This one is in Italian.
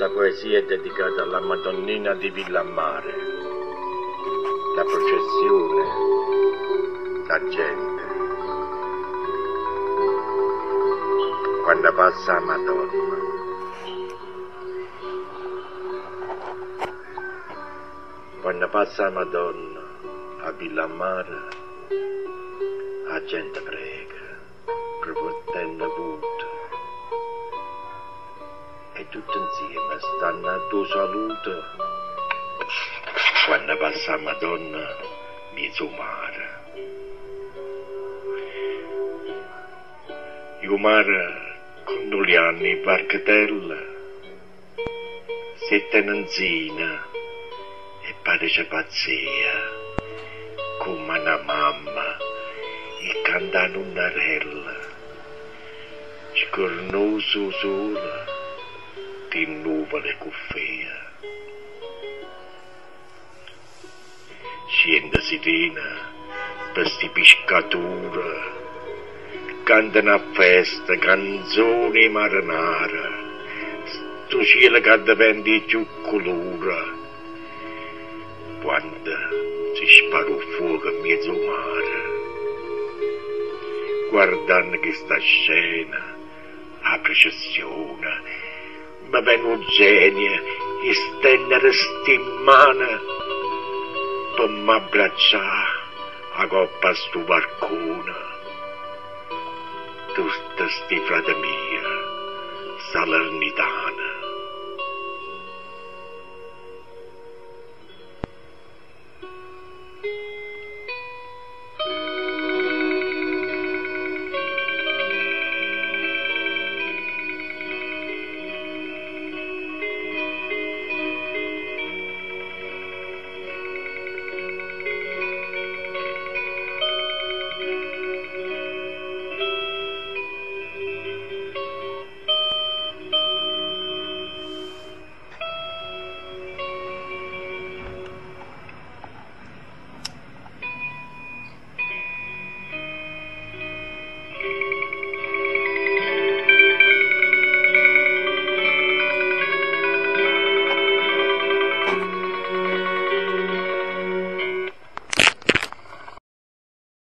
Questa poesia è dedicata alla Madonnina di Villammare, la processione, la gente. Quando passa la Madonna. Quando passa la Madonna a Villammare, la gente prega, promettendo punto. E tutti insieme stanno a tua salute. Quando passa la Madonna, mezzo mare. Io mare, quando gli anni barcatella, sette nanzina e parece pazzia, come una mamma e cantano una rella, scornoso sole, di nuvole cuffia. Scende sirena, per sti pescature, cantano a festa, canzoni marinare, sto cielo che diventa più colore, quando si spara il fuoco in mezzo al mare. Guardando questa scena, la processione, mi viene un genio e stendere in mano per m'abbracciare a coppa a sto barcone. Tutte sti frate mia, salernitane,